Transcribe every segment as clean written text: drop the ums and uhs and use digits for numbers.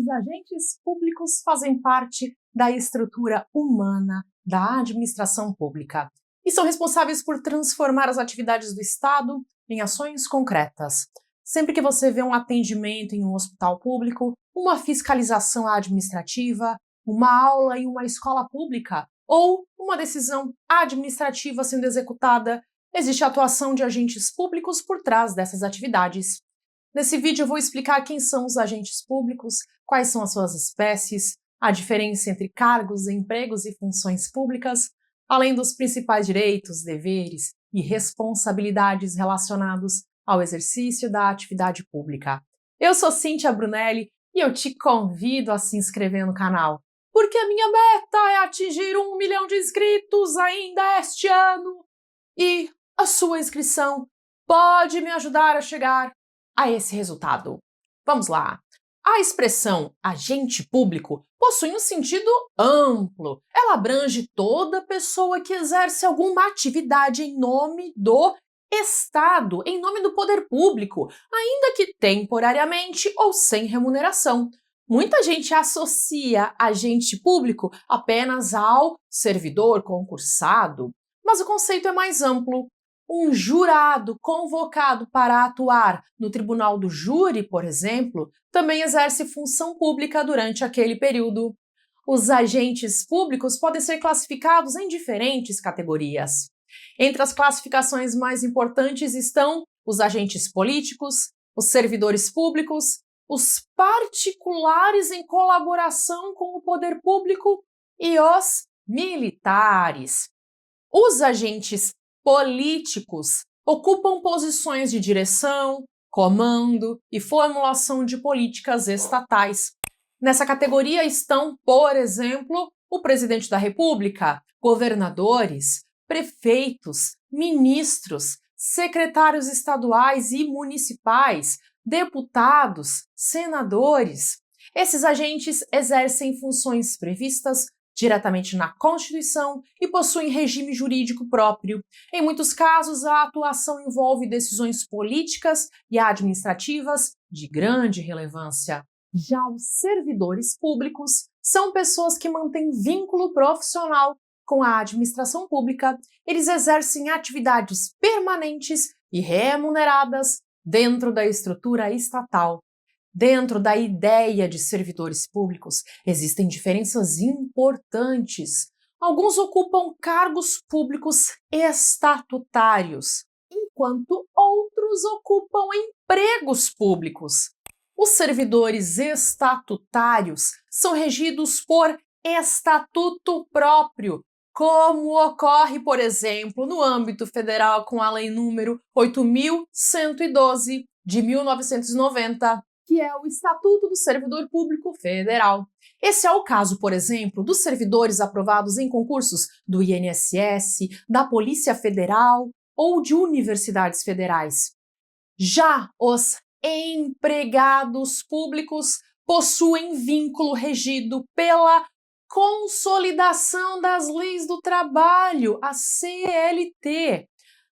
Os agentes públicos fazem parte da estrutura humana da administração pública e são responsáveis por transformar as atividades do Estado em ações concretas. Sempre que você vê um atendimento em um hospital público, uma fiscalização administrativa, uma aula em uma escola pública ou uma decisão administrativa sendo executada, existe a atuação de agentes públicos por trás dessas atividades. Nesse vídeo eu vou explicar quem são os agentes públicos, quais são as suas espécies, a diferença entre cargos, empregos e funções públicas, além dos principais direitos, deveres e responsabilidades relacionados ao exercício da atividade pública. Eu sou Cíntia Brunelli e eu te convido a se inscrever no canal, porque a minha meta é atingir 1 milhão de inscritos ainda este ano e a sua inscrição pode me ajudar a chegar a esse resultado. Vamos lá! A expressão agente público possui um sentido amplo. Ela abrange toda pessoa que exerce alguma atividade em nome do Estado, em nome do poder público, ainda que temporariamente ou sem remuneração. Muita gente associa agente público apenas ao servidor concursado, mas o conceito é mais amplo. Um jurado convocado para atuar no tribunal do júri, por exemplo, também exerce função pública durante aquele período. Os agentes públicos podem ser classificados em diferentes categorias. Entre as classificações mais importantes estão os agentes políticos, os servidores públicos, os particulares em colaboração com o poder público e os militares. Os agentes políticos ocupam posições de direção, comando e formulação de políticas estatais. Nessa categoria estão, por exemplo, o presidente da República, governadores, prefeitos, ministros, secretários estaduais e municipais, deputados, senadores. Esses agentes exercem funções previstas diretamente na Constituição e possuem regime jurídico próprio. Em muitos casos, a atuação envolve decisões políticas e administrativas de grande relevância. Já os servidores públicos são pessoas que mantêm vínculo profissional com a administração pública. Eles exercem atividades permanentes e remuneradas dentro da estrutura estatal. Dentro da ideia de servidores públicos, existem diferenças importantes. Alguns ocupam cargos públicos estatutários, enquanto outros ocupam empregos públicos. Os servidores estatutários são regidos por estatuto próprio, como ocorre, por exemplo, no âmbito federal com a Lei nº 8.112 de 1990. Que é o Estatuto do Servidor Público Federal. Esse é o caso, por exemplo, dos servidores aprovados em concursos do INSS, da Polícia Federal ou de universidades federais. Já os empregados públicos possuem vínculo regido pela Consolidação das Leis do Trabalho, a CLT.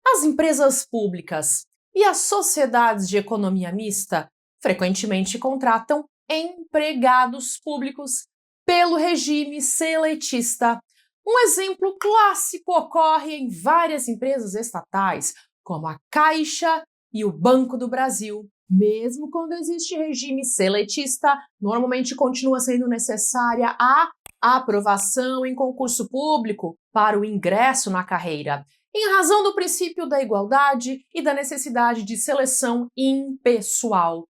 As empresas públicas e as sociedades de economia mista frequentemente contratam empregados públicos pelo regime seletista. Um exemplo clássico ocorre em várias empresas estatais, como a Caixa e o Banco do Brasil. Mesmo quando existe regime seletista, normalmente continua sendo necessária a aprovação em concurso público para o ingresso na carreira, em razão do princípio da igualdade e da necessidade de seleção impessoal.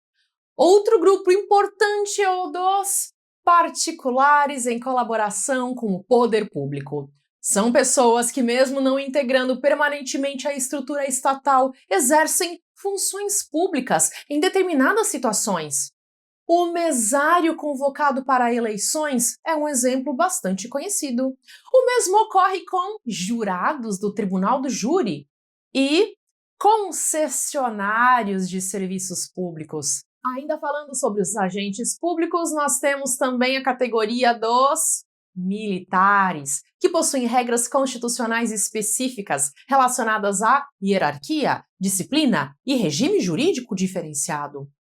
Outro grupo importante é o dos particulares em colaboração com o poder público. São pessoas que, mesmo não integrando permanentemente a estrutura estatal, exercem funções públicas em determinadas situações. O mesário convocado para eleições é um exemplo bastante conhecido. O mesmo ocorre com jurados do Tribunal do Júri e concessionários de serviços públicos. Ainda falando sobre os agentes públicos, nós temos também a categoria dos militares, que possuem regras constitucionais específicas relacionadas à hierarquia, disciplina e regime jurídico diferenciado.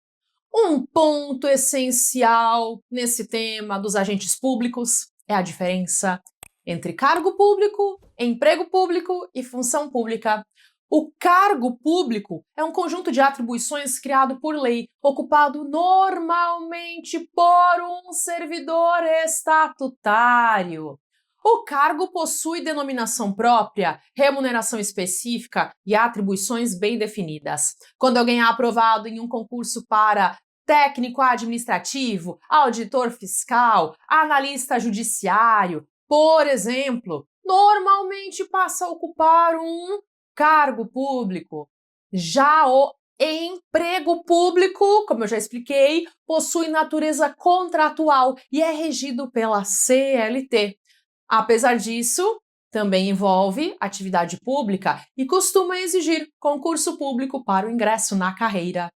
Um ponto essencial nesse tema dos agentes públicos é a diferença entre cargo público, emprego público e função pública. O cargo público é um conjunto de atribuições criado por lei, ocupado normalmente por um servidor estatutário. O cargo possui denominação própria, remuneração específica e atribuições bem definidas. Quando alguém é aprovado em um concurso para técnico administrativo, auditor fiscal, analista judiciário, por exemplo, normalmente passa a ocupar um cargo público. Já o emprego público, como eu já expliquei, possui natureza contratual e é regido pela CLT. Apesar disso, também envolve atividade pública e costuma exigir concurso público para o ingresso na carreira.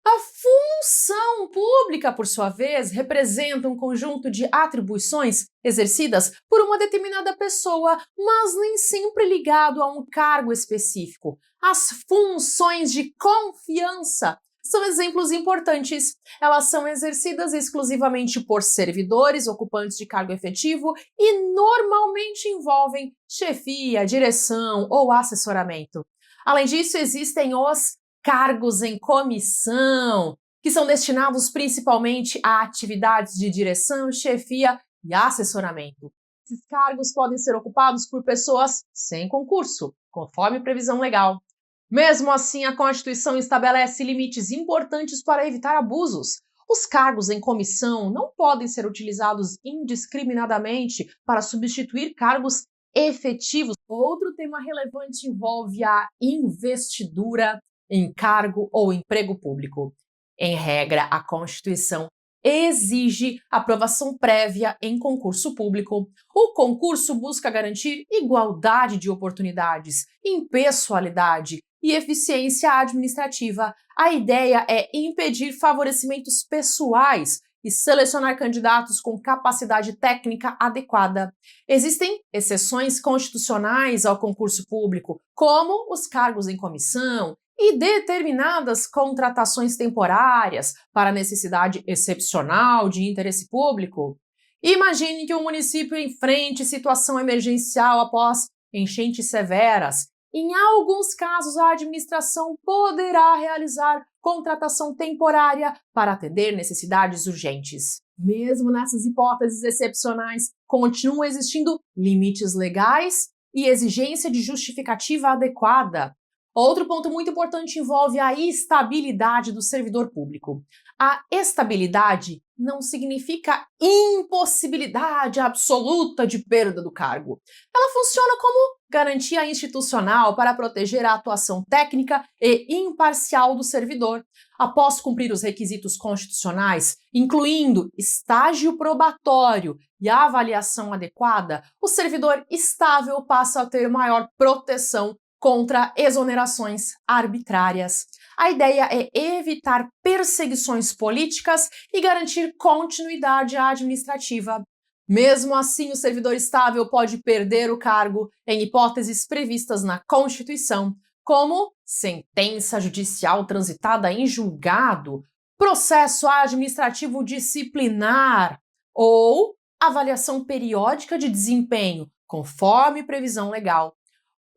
A função pública, por sua vez, representa um conjunto de atribuições exercidas por uma determinada pessoa, mas nem sempre ligado a um cargo específico. As funções de confiança são exemplos importantes. Elas são exercidas exclusivamente por servidores ocupantes de cargo efetivo e normalmente envolvem chefia, direção ou assessoramento. Além disso, existem os cargos em comissão, que são destinados principalmente a atividades de direção, chefia e assessoramento. Esses cargos podem ser ocupados por pessoas sem concurso, conforme previsão legal. Mesmo assim, a Constituição estabelece limites importantes para evitar abusos. Os cargos em comissão não podem ser utilizados indiscriminadamente para substituir cargos efetivos. Outro tema relevante envolve a investidura em cargo ou emprego público. Em regra, a Constituição exige aprovação prévia em concurso público. O concurso busca garantir igualdade de oportunidades, impessoalidade e eficiência administrativa. A ideia é impedir favorecimentos pessoais e selecionar candidatos com capacidade técnica adequada. Existem exceções constitucionais ao concurso público, como os cargos em comissão e determinadas contratações temporárias para necessidade excepcional de interesse público. Imagine que um município enfrente situação emergencial após enchentes severas. Em alguns casos, a administração poderá realizar contratação temporária para atender necessidades urgentes. Mesmo nessas hipóteses excepcionais, continuam existindo limites legais e exigência de justificativa adequada. Outro ponto muito importante envolve a estabilidade do servidor público. A estabilidade não significa impossibilidade absoluta de perda do cargo. Ela funciona como garantia institucional para proteger a atuação técnica e imparcial do servidor. Após cumprir os requisitos constitucionais, incluindo estágio probatório e avaliação adequada, o servidor estável passa a ter maior proteção contra exonerações arbitrárias. A ideia é evitar perseguições políticas e garantir continuidade administrativa. Mesmo assim, o servidor estável pode perder o cargo em hipóteses previstas na Constituição, como sentença judicial transitada em julgado, processo administrativo disciplinar ou avaliação periódica de desempenho, conforme previsão legal.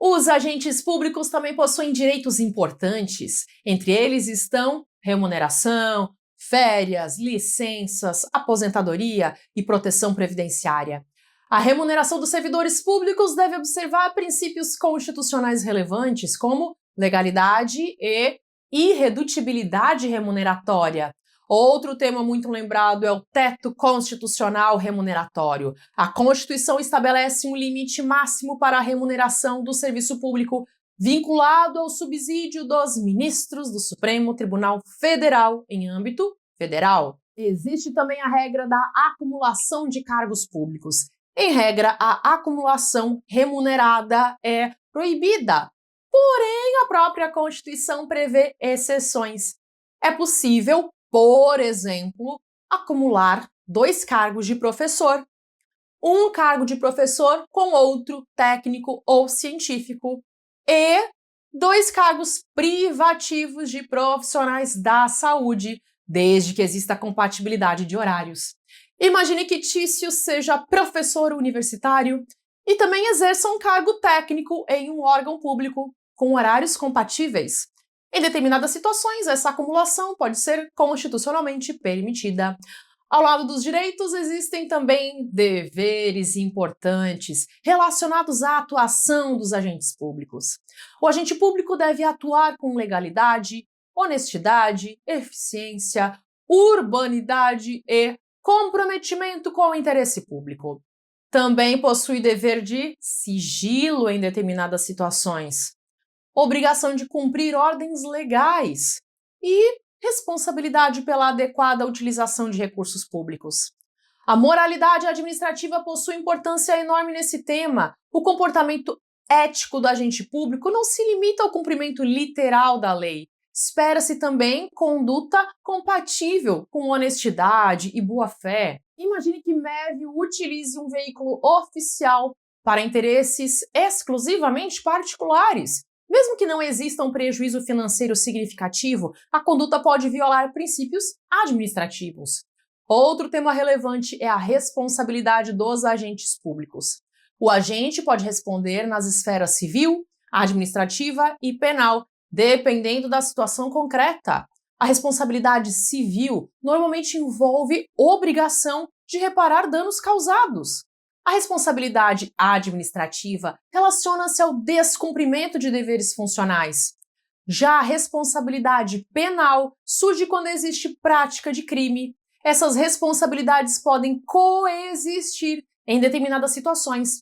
Os agentes públicos também possuem direitos importantes. Entre eles estão remuneração, férias, licenças, aposentadoria e proteção previdenciária. A remuneração dos servidores públicos deve observar princípios constitucionais relevantes como legalidade e irredutibilidade remuneratória. Outro tema muito lembrado é o teto constitucional remuneratório. A Constituição estabelece um limite máximo para a remuneração do serviço público, vinculado ao subsídio dos ministros do Supremo Tribunal Federal em âmbito federal. Existe também a regra da acumulação de cargos públicos. Em regra, a acumulação remunerada é proibida. Porém, a própria Constituição prevê exceções. É possível, por exemplo, acumular 2 cargos de professor. Um cargo de professor com outro técnico ou científico. E 2 cargos privativos de profissionais da saúde. desde que exista compatibilidade de horários. Imagine que Tício seja professor universitário e também exerça um cargo técnico em um órgão público com horários compatíveis. Em determinadas situações, essa acumulação pode ser constitucionalmente permitida. Ao lado dos direitos, existem também deveres importantes relacionados à atuação dos agentes públicos. O agente público deve atuar com legalidade, honestidade, eficiência, urbanidade e comprometimento com o interesse público. Também possui dever de sigilo em determinadas situações, obrigação de cumprir ordens legais e responsabilidade pela adequada utilização de recursos públicos. A moralidade administrativa possui importância enorme nesse tema. O comportamento ético do agente público não se limita ao cumprimento literal da lei. Espera-se também conduta compatível com honestidade e boa-fé. Imagine que MEV utilize um veículo oficial para interesses exclusivamente particulares. Mesmo que não exista um prejuízo financeiro significativo, a conduta pode violar princípios administrativos. Outro tema relevante é a responsabilidade dos agentes públicos. O agente pode responder nas esferas civil, administrativa e penal, dependendo da situação concreta. A responsabilidade civil normalmente envolve obrigação de reparar danos causados. A responsabilidade administrativa relaciona-se ao descumprimento de deveres funcionais. Já a responsabilidade penal surge quando existe prática de crime. Essas responsabilidades podem coexistir em determinadas situações.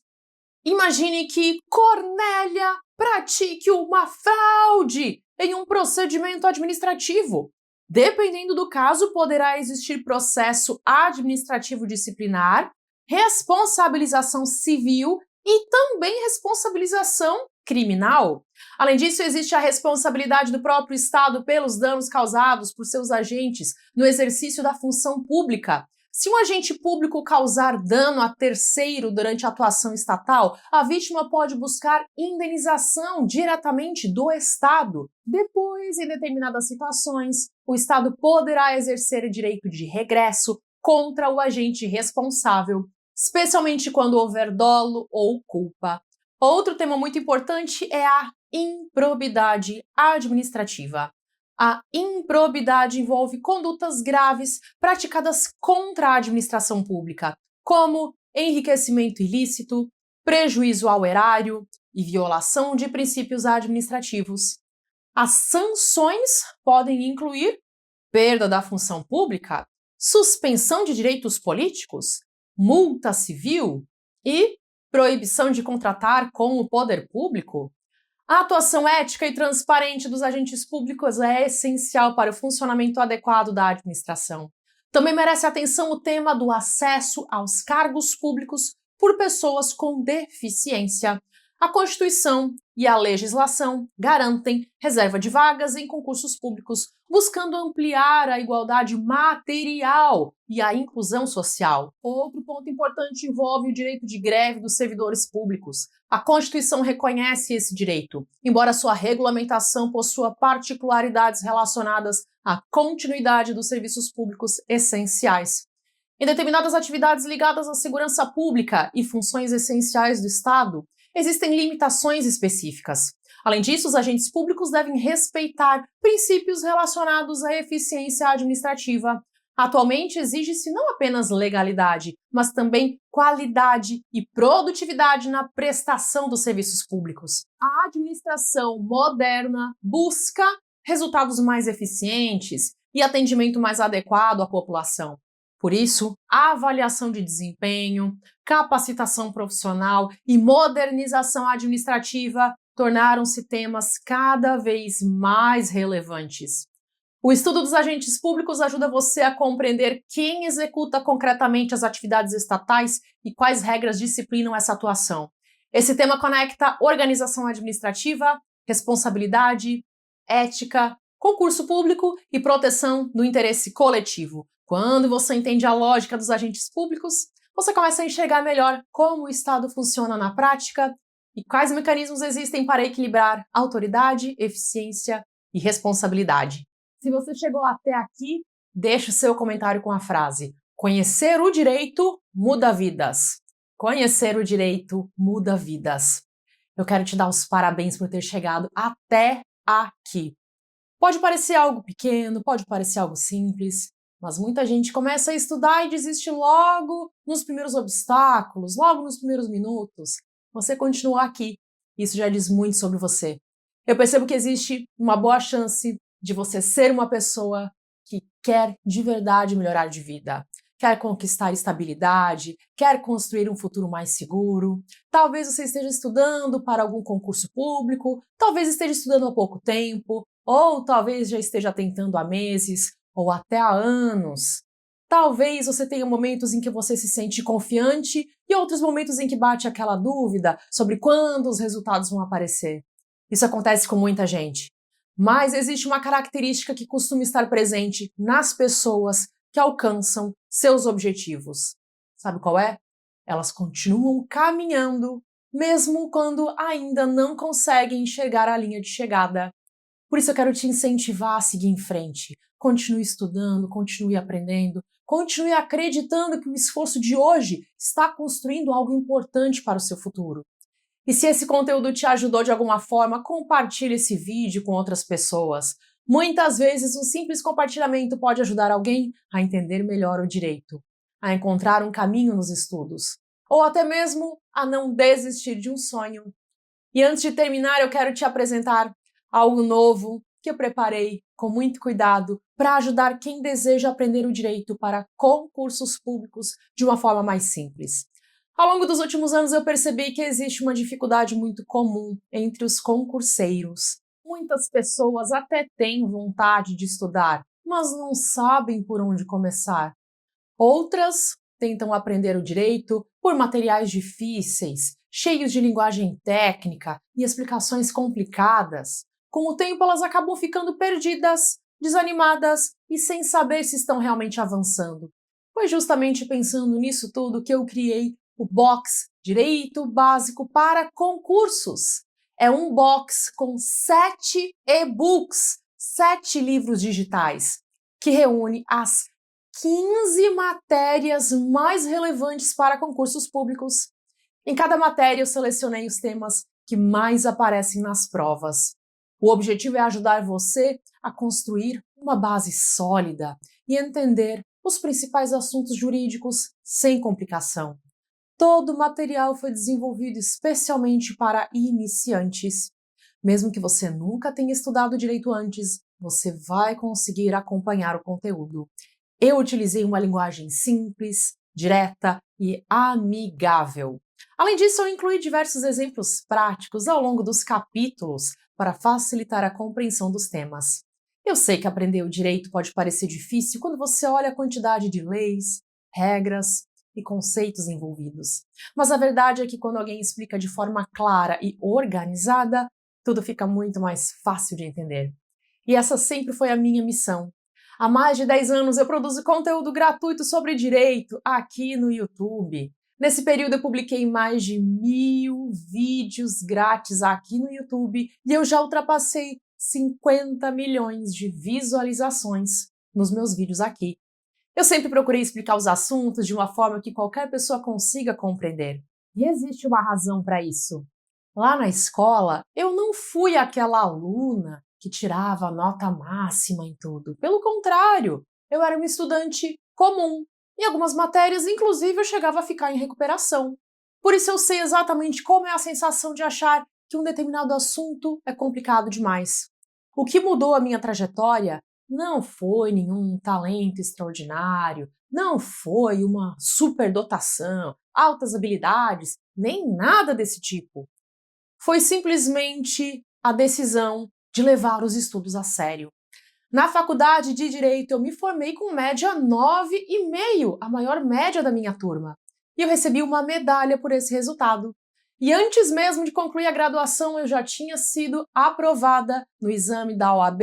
Imagine que Cornélia pratique uma fraude em um procedimento administrativo. Dependendo do caso, poderá existir processo administrativo disciplinar, responsabilização civil e também responsabilização criminal. Além disso, existe a responsabilidade do próprio Estado pelos danos causados por seus agentes no exercício da função pública. Se um agente público causar dano a terceiro durante a atuação estatal, a vítima pode buscar indenização diretamente do Estado. Depois, em determinadas situações, o Estado poderá exercer direito de regresso contra o agente responsável, especialmente quando houver dolo ou culpa. Outro tema muito importante é a improbidade administrativa. A improbidade envolve condutas graves praticadas contra a administração pública, como enriquecimento ilícito, prejuízo ao erário e violação de princípios administrativos. As sanções podem incluir perda da função pública, suspensão de direitos políticos, multa civil e proibição de contratar com o poder público. A atuação ética e transparente dos agentes públicos é essencial para o funcionamento adequado da administração. Também merece atenção o tema do acesso aos cargos públicos por pessoas com deficiência. A Constituição e a legislação garantem reserva de vagas em concursos públicos, buscando ampliar a igualdade material e a inclusão social. Outro ponto importante envolve o direito de greve dos servidores públicos. A Constituição reconhece esse direito, embora sua regulamentação possua particularidades relacionadas à continuidade dos serviços públicos essenciais. Em determinadas atividades ligadas à segurança pública e funções essenciais do Estado, existem limitações específicas. Além disso, os agentes públicos devem respeitar princípios relacionados à eficiência administrativa. Atualmente, exige-se não apenas legalidade, mas também qualidade e produtividade na prestação dos serviços públicos. A administração moderna busca resultados mais eficientes e atendimento mais adequado à população. Por isso, a avaliação de desempenho, capacitação profissional e modernização administrativa tornaram-se temas cada vez mais relevantes. O estudo dos agentes públicos ajuda você a compreender quem executa concretamente as atividades estatais e quais regras disciplinam essa atuação. Esse tema conecta organização administrativa, responsabilidade, ética, concurso público e proteção do interesse coletivo. Quando você entende a lógica dos agentes públicos, você começa a enxergar melhor como o Estado funciona na prática e quais mecanismos existem para equilibrar autoridade, eficiência e responsabilidade. Se você chegou até aqui, Deixe o seu comentário com a frase: conhecer o direito muda vidas. Conhecer o direito muda vidas. Eu quero te dar os parabéns por ter chegado até aqui. Pode parecer algo pequeno, pode parecer algo simples, mas muita gente começa a estudar e desiste logo nos primeiros obstáculos, logo nos primeiros minutos. Você continua aqui. Isso já diz muito sobre você. Eu percebo que existe uma boa chance de você ser uma pessoa que quer de verdade melhorar de vida. Quer conquistar estabilidade, quer construir um futuro mais seguro. Talvez você esteja estudando para algum concurso público, talvez esteja estudando há pouco tempo, ou talvez já esteja tentando há meses ou até há anos. Talvez você tenha momentos em que você se sente confiante e outros momentos em que bate aquela dúvida sobre quando os resultados vão aparecer. Isso acontece com muita gente. Mas existe uma característica que costuma estar presente nas pessoas que alcançam seus objetivos. Sabe qual é? Elas continuam caminhando, mesmo quando ainda não conseguem enxergar a linha de chegada. Por isso eu quero te incentivar a seguir em frente. Continue estudando, continue aprendendo, continue acreditando que o esforço de hoje está construindo algo importante para o seu futuro. E se esse conteúdo te ajudou de alguma forma, compartilhe esse vídeo com outras pessoas. Muitas vezes, um simples compartilhamento pode ajudar alguém a entender melhor o direito, a encontrar um caminho nos estudos, ou até mesmo a não desistir de um sonho. E antes de terminar, eu quero te apresentar algo novo que eu preparei com muito cuidado para ajudar quem deseja aprender o direito para concursos públicos de uma forma mais simples. Ao longo dos últimos anos, eu percebi que existe uma dificuldade muito comum entre os concurseiros. Muitas pessoas até têm vontade de estudar, mas não sabem por onde começar. Outras tentam aprender o direito por materiais difíceis, cheios de linguagem técnica e explicações complicadas. Com o tempo, elas acabam ficando perdidas, desanimadas e sem saber se estão realmente avançando. Foi justamente pensando nisso tudo que eu criei o box Direito Básico para Concursos. É um box com 7 e-books, 7 livros digitais, que reúne as 15 matérias mais relevantes para concursos públicos. Em cada matéria eu selecionei os temas que mais aparecem nas provas. O objetivo é ajudar você a construir uma base sólida e entender os principais assuntos jurídicos sem complicação. Todo o material foi desenvolvido especialmente para iniciantes. Mesmo que você nunca tenha estudado direito antes, você vai conseguir acompanhar o conteúdo. Eu utilizei uma linguagem simples, direta e amigável. Além disso, eu incluí diversos exemplos práticos ao longo dos capítulos para facilitar a compreensão dos temas. Eu sei que aprender o direito pode parecer difícil quando você olha a quantidade de leis, regras e conceitos envolvidos. Mas a verdade é que quando alguém explica de forma clara e organizada, tudo fica muito mais fácil de entender. E essa sempre foi a minha missão. Há mais de 10 anos eu produzo conteúdo gratuito sobre direito aqui no YouTube. Nesse período eu publiquei mais de 1000 vídeos grátis aqui no YouTube e eu já ultrapassei 50 milhões de visualizações nos meus vídeos aqui. Eu sempre procurei explicar os assuntos de uma forma que qualquer pessoa consiga compreender. E existe uma razão para isso. Lá na escola, eu não fui aquela aluna que tirava nota máxima em tudo. Pelo contrário, eu era uma estudante comum. Em algumas matérias, inclusive, eu chegava a ficar em recuperação. Por isso eu sei exatamente como é a sensação de achar que um determinado assunto é complicado demais. O que mudou a minha trajetória não foi nenhum talento extraordinário, não foi uma superdotação, altas habilidades, nem nada desse tipo. Foi simplesmente a decisão de levar os estudos a sério. Na faculdade de Direito, eu me formei com média 9,5, a maior média da minha turma. E eu recebi uma medalha por esse resultado. E antes mesmo de concluir a graduação, eu já tinha sido aprovada no exame da OAB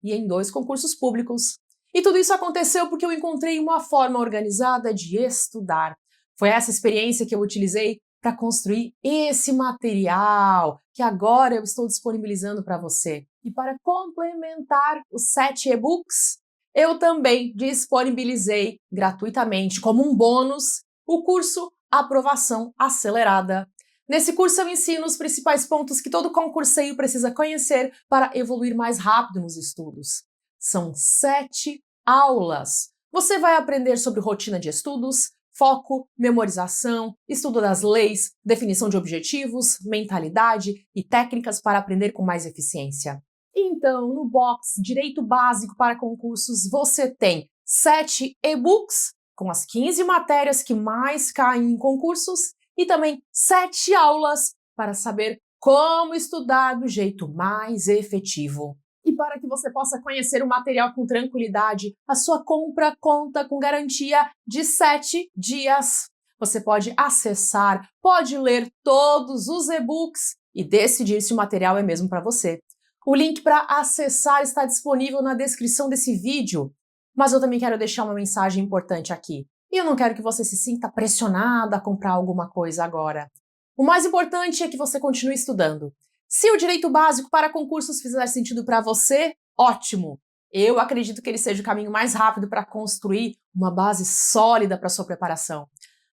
e em 2 concursos públicos. E tudo isso aconteceu porque eu encontrei uma forma organizada de estudar. Foi essa experiência que eu utilizei para construir esse material que agora eu estou disponibilizando para você. E para complementar os 7 e-books, eu também disponibilizei gratuitamente, como um bônus, o curso Aprovação Acelerada. Nesse curso eu ensino os principais pontos que todo concurseiro precisa conhecer para evoluir mais rápido nos estudos. São 7 aulas. Você vai aprender sobre rotina de estudos, foco, memorização, estudo das leis, definição de objetivos, mentalidade e técnicas para aprender com mais eficiência. Então, no box Direito Básico para Concursos, você tem 7 e-books com as 15 matérias que mais caem em concursos e também 7 aulas para saber como estudar do jeito mais efetivo. E para que você possa conhecer o material com tranquilidade, a sua compra conta com garantia de 7 dias. Você pode acessar, pode ler todos os e-books e decidir se o material é mesmo para você. O link para acessar está disponível na descrição desse vídeo. Mas eu também quero deixar uma mensagem importante aqui. E eu não quero que você se sinta pressionado a comprar alguma coisa agora. O mais importante é que você continue estudando. Se o direito básico para concursos fizer sentido para você, ótimo! Eu acredito que ele seja o caminho mais rápido para construir uma base sólida para sua preparação.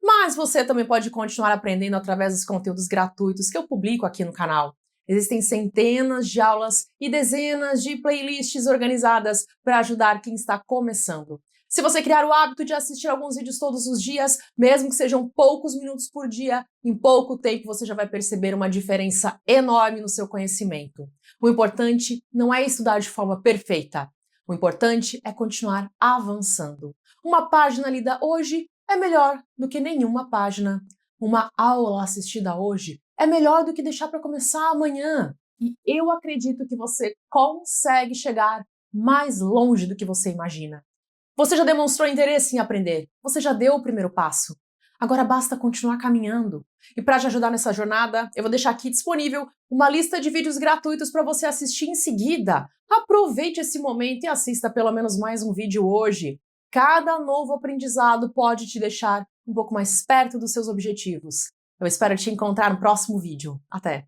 Mas você também pode continuar aprendendo através dos conteúdos gratuitos que eu publico aqui no canal. Existem centenas de aulas e dezenas de playlists organizadas para ajudar quem está começando. Se você criar o hábito de assistir alguns vídeos todos os dias, mesmo que sejam poucos minutos por dia, em pouco tempo você já vai perceber uma diferença enorme no seu conhecimento. O importante não é estudar de forma perfeita. O importante é continuar avançando. Uma página lida hoje é melhor do que nenhuma página. Uma aula assistida hoje é melhor do que deixar para começar amanhã. E eu acredito que você consegue chegar mais longe do que você imagina. Você já demonstrou interesse em aprender, você já deu o primeiro passo. Agora basta continuar caminhando. E para te ajudar nessa jornada, eu vou deixar aqui disponível uma lista de vídeos gratuitos para você assistir em seguida. Aproveite esse momento e assista pelo menos mais um vídeo hoje. Cada novo aprendizado pode te deixar um pouco mais perto dos seus objetivos. Eu espero te encontrar no próximo vídeo. Até!